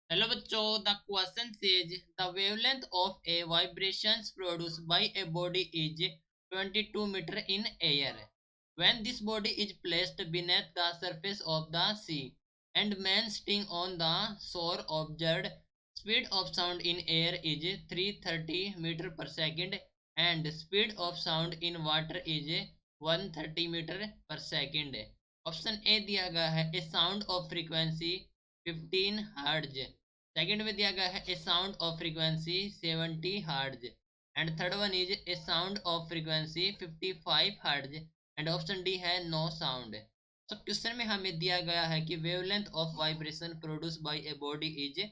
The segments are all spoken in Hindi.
हेलो बच्चों, the question says the wavelength of a vibrations produced by a body is 22 metre in air when this body is placed beneath the surface of the sea and man sitting on the shore observed speed of sound in air is 330 meter per second and speed of sound in water is 130 metre पर सेकेंड। ऑप्शन ए दिया गया है a sound of frequency 15 hertz. Second में दिया गया है a sound of frequency 70 hertz and third one is a sound of frequency 55 hertz and option D है नो साउंड। तो क्वेश्चन में हमें दिया गया है कि wavelength of vibration produce by a body is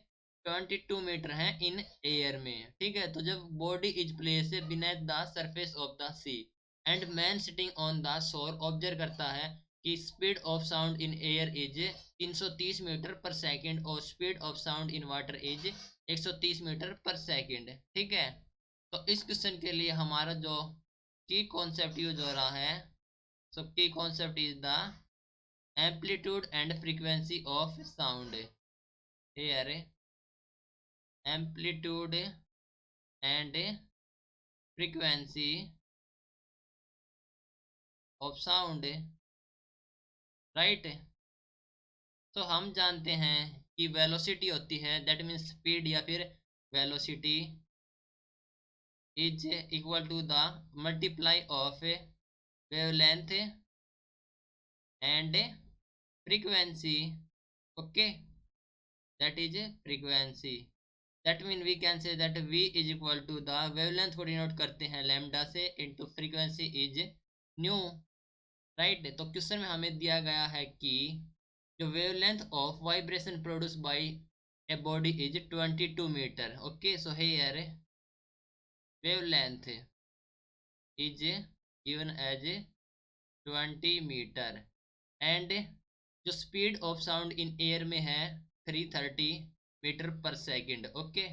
22 metre है इन एयर में। ठीक है, तो जब body is place beneath the surface of the sea and man sitting on the shore observe करता है कि speed of sound in air is 330 metre पर सेकेंड और speed of sound in water is 130 metre पर सेकेंड। ठीक है, तो इस क्वेश्चन के लिए हमारा जो की कॉन्सेप्ट यूज हो रहा है, सो की concept is the amplitude and frequency of sound air. Amplitude and frequency of sound, right. तो हम जानते हैं कि वेलोसिटी होती है, दैट मीन्स स्पीड या फिर velocity is equal to the multiply of wavelength and frequency. Okay, that is frequency. That mean we can say that v is equal to the wavelength को डिनोट करते हैं लैम्डा से into frequency is nu, right. तो क्वेश्चन में हमें दिया गया है कि जो wavelength of vibration produce by a body is 22 metre. Okay, so here wavelength is given as 20 metre and जो speed of sound in air में है 330 मीटर पर सेकेंड। ओके,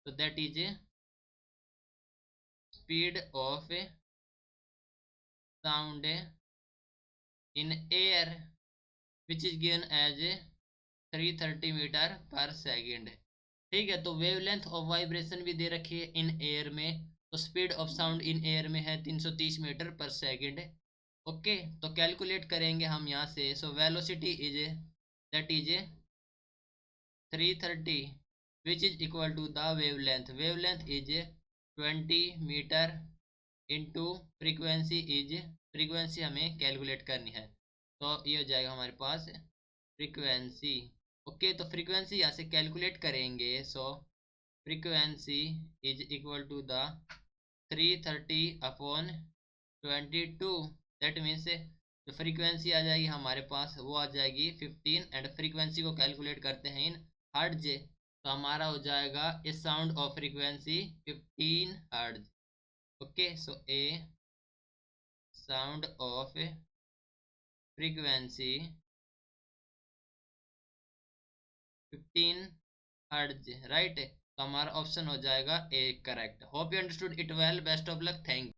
तो that is speed of sound in air which is given as 330 metre पर सेकेंड। ठीक है, तो वेवलेंथ ऑफ वाइब्रेशन भी दे रखी है इन एयर में, तो speed of sound in air में है 330 मीटर पर सेकेंड। ओके, तो कैलकुलेट करेंगे हम यहाँ से। So velocity is that is 330 which is equal to the wavelength. Wavelength is 20 metre into frequency is, frequency हमें कैलकुलेट करनी है, तो ये हो जाएगा हमारे पास फ्रीक्वेंसी। ओके, तो फ्रीक्वेंसी यहाँ से कैलकुलेट करेंगे। So frequency is equal to the 330 upon 22, that means जो फ्रीक्वेंसी आ जाएगी हमारे पास वो आ जाएगी 15 एंड फ्रीक्वेंसी को कैलकुलेट करते हैं इन हर्ट्ज, तो हमारा हो जाएगा a sound of frequency 15 hertz. Okay, so a sound of frequency 15 hertz, right. तो हमारा ऑप्शन हो जाएगा A correct. Hope you understood it well. Best of luck, thank